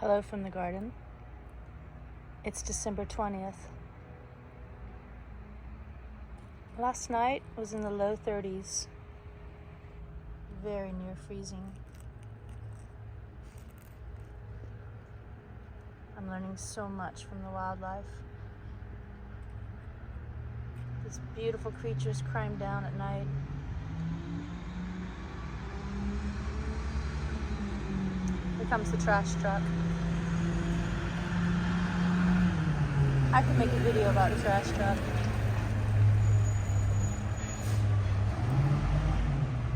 Hello from the garden. It's December 20th. Last night was in the low 30s, very near freezing. I'm learning so much from the wildlife. These beautiful creatures climb down at night. Here comes the trash truck. I could make a video about the trash truck.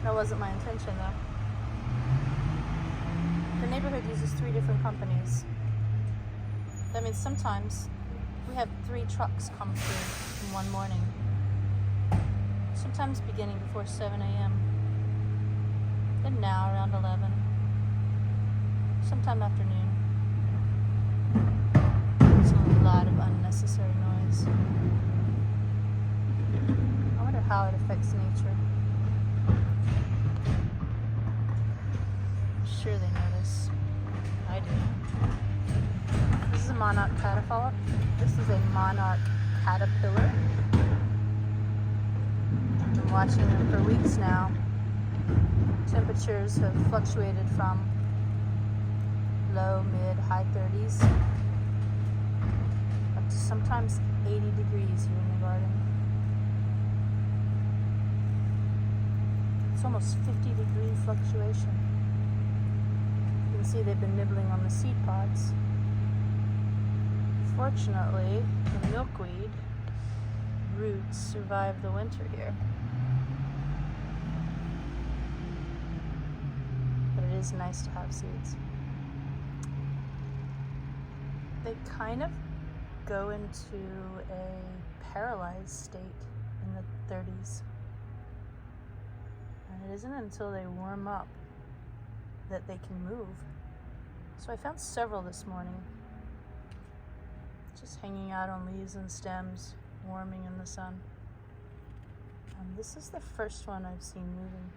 That wasn't my intention though. The neighborhood uses 3 different companies. That means sometimes we have 3 trucks come through in one morning. Sometimes beginning before 7 a.m. Then now around 11. Sometime afternoon. There's a lot of unnecessary noise. I wonder how it affects nature. I'm sure they notice. I do. This is a monarch caterpillar. This is a monarch caterpillar. I've been watching them for weeks now. Temperatures have fluctuated from low, mid, high 30s up to sometimes 80 degrees here in the garden. It's almost 50-degree fluctuation. You can see they've been nibbling on the seed pods. Fortunately, the milkweed roots survive the winter here. But it is nice to have seeds. They kind of go into a paralyzed state in the 30s. And it isn't until they warm up that they can move. So I found several this morning, just hanging out on leaves and stems, warming in the sun. This is the first one I've seen moving.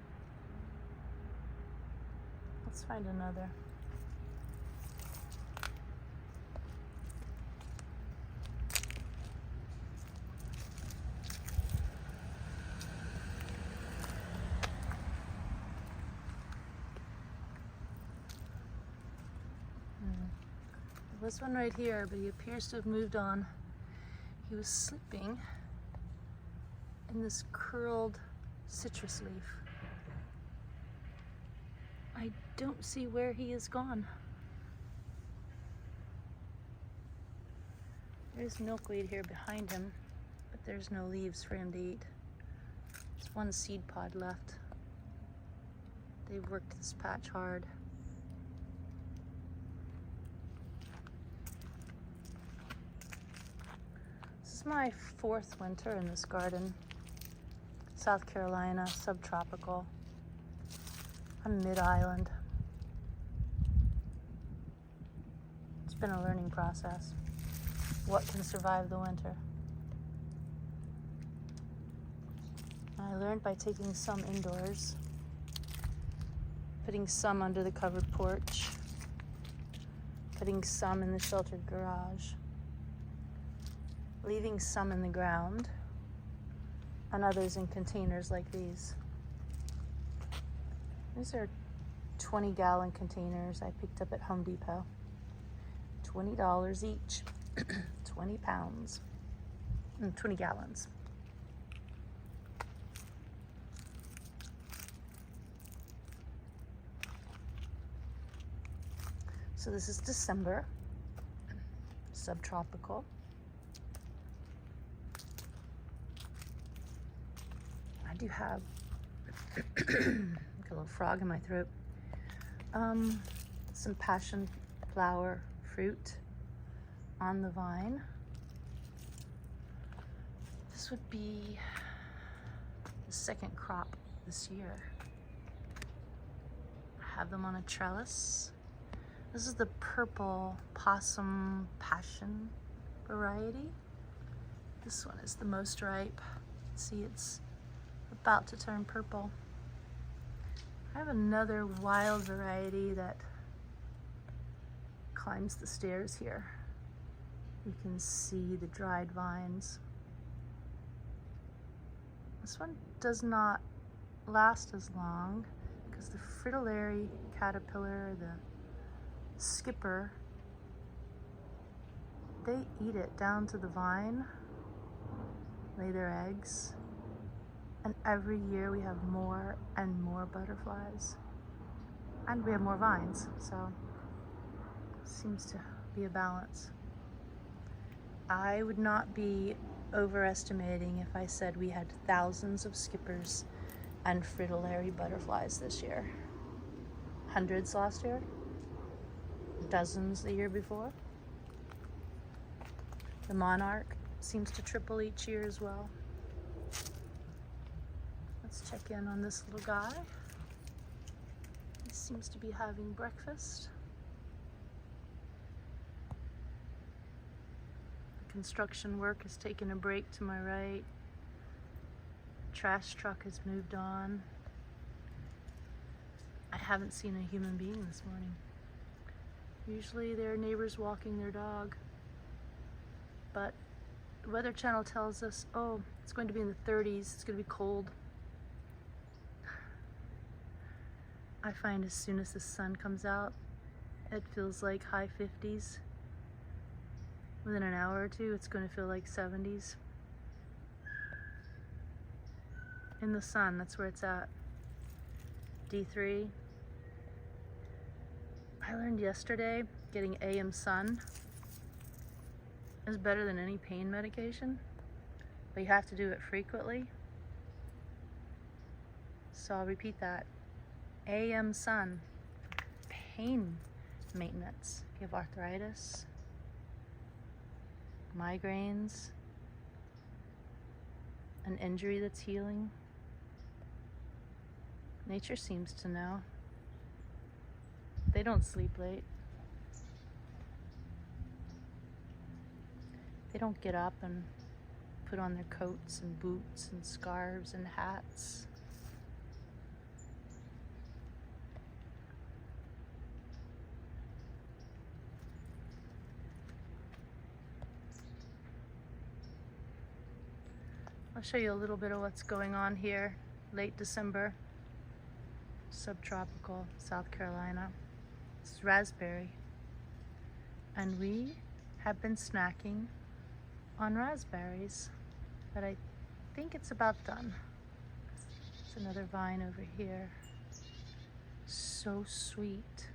Let's find another. This one right here, but he appears to have moved on. He was sleeping in this curled citrus leaf. I don't see where he is gone. There's milkweed here behind him, but there's no leaves for him to eat. There's one seed pod left. They've worked this patch hard. This is my 4th winter in this garden. South Carolina, subtropical. I'm mid-island. It's been a learning process. What can survive the winter? I learned by taking some indoors, putting some under the covered porch, putting some in the sheltered garage, leaving some in the ground, and others in containers like these. These are 20-gallon containers I picked up at Home Depot. $20 each, 20 pounds, and 20 gallons. So this is December, subtropical. I do have got a little frog in my throat. Some passion flower fruit on the vine. This would be the 2nd crop this year. I have them on a trellis. This is the purple possum passion variety. This one is the most ripe. See, it's about to turn purple. I have another wild variety that climbs the stairs here. You can see the dried vines. This one does not last as long because the fritillary caterpillar, the skipper, they eat it down to the vine, lay their eggs, and every year we have more and more butterflies. And we have more vines, so it seems to be a balance. I would not be overestimating if I said we had thousands of skippers and fritillary butterflies this year. Hundreds last year, dozens the year before. The monarch seems to triple each year as well. Let's check in on this little guy. He seems to be having breakfast. Construction work has taken a break to my right. Trash truck has moved on. I haven't seen a human being this morning. Usually there are neighbors walking their dog. But the Weather Channel tells us, oh, it's going to be in the 30s, it's going to be cold. I find as soon as the sun comes out, it feels like high 50s. Within an hour or two, it's going to feel like 70s. In the sun, that's where it's at. D3. I learned yesterday getting AM sun is better than any pain medication, but you have to do it frequently. So I'll repeat that. AM sun, pain maintenance. If you have arthritis, migraines, an injury that's healing. Nature seems to know. They don't sleep late. They don't get up and put on their coats and boots and scarves and hats. I'll show you a little bit of what's going on here, late December, subtropical, South Carolina. This is raspberry. And we have been snacking on raspberries, but I think it's about done. There's another vine over here. So sweet.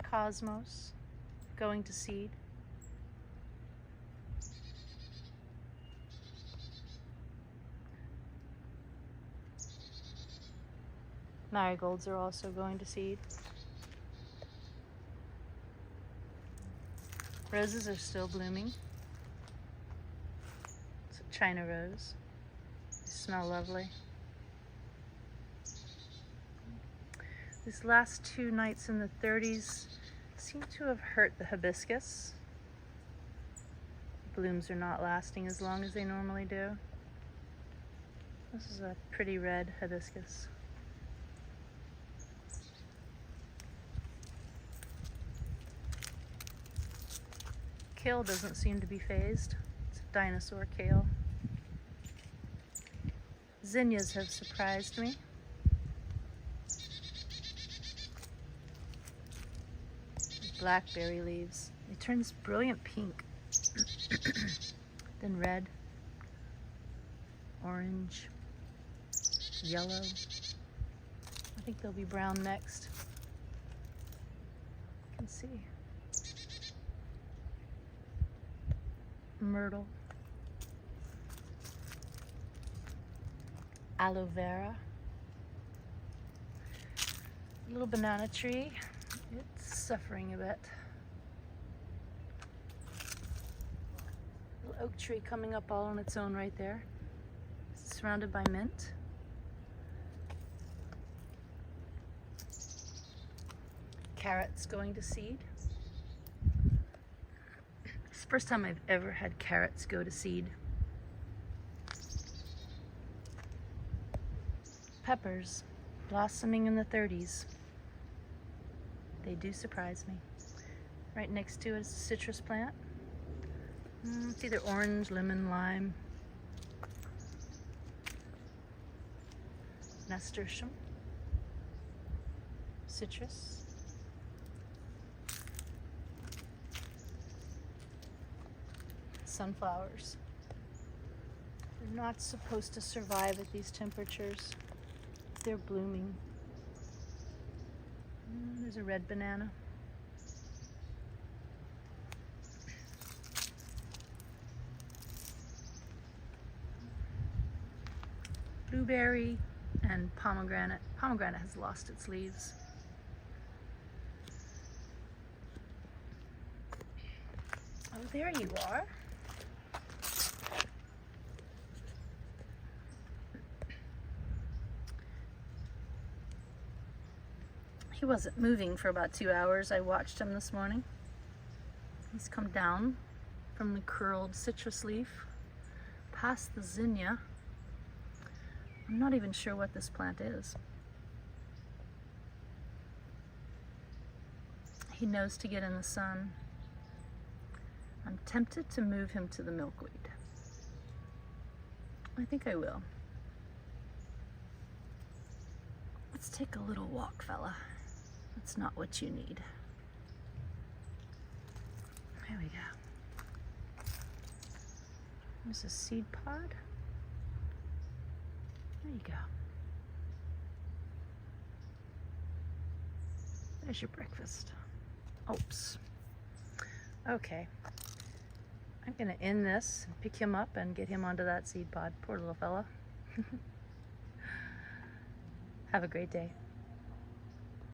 Cosmos. Going to seed. Marigolds are also going to seed. Roses are still blooming. It's a China rose. They smell lovely. These last 2 nights in the 30s seem to have hurt the hibiscus. The blooms are not lasting as long as they normally do. This is a pretty red hibiscus. Kale doesn't seem to be phased. It's a dinosaur kale. Zinnias have surprised me. Blackberry leaves. It turns brilliant pink, then red, orange, yellow. I think they'll be brown next. You can see. Myrtle, aloe vera, little banana tree. It's suffering a bit. Little oak tree coming up all on its own right there. It's surrounded by mint. Carrots going to seed. It's the first time I've ever had carrots go to seed. peppers, blossoming in the 30s. They do surprise me. Right next to it is a citrus plant. It's either orange, lemon, lime. Nasturtium. Citrus. Sunflowers. They're not supposed to survive at these temperatures. They're blooming. There's a red banana. Blueberry and pomegranate. Pomegranate has lost its leaves. Oh, there you are. He wasn't moving for about 2 hours. I watched him this morning. He's come down from the curled citrus leaf past the zinnia. I'm not even sure what this plant is. He knows to get in the sun. I'm tempted to move him to the milkweed. I think I will. Let's take a little walk, fella. That's not what you need. There we go. There's a seed pod. There you go. There's your breakfast. Oops. Okay. I'm gonna end this, pick him up and get him onto that seed pod. Poor little fella. Have a great day.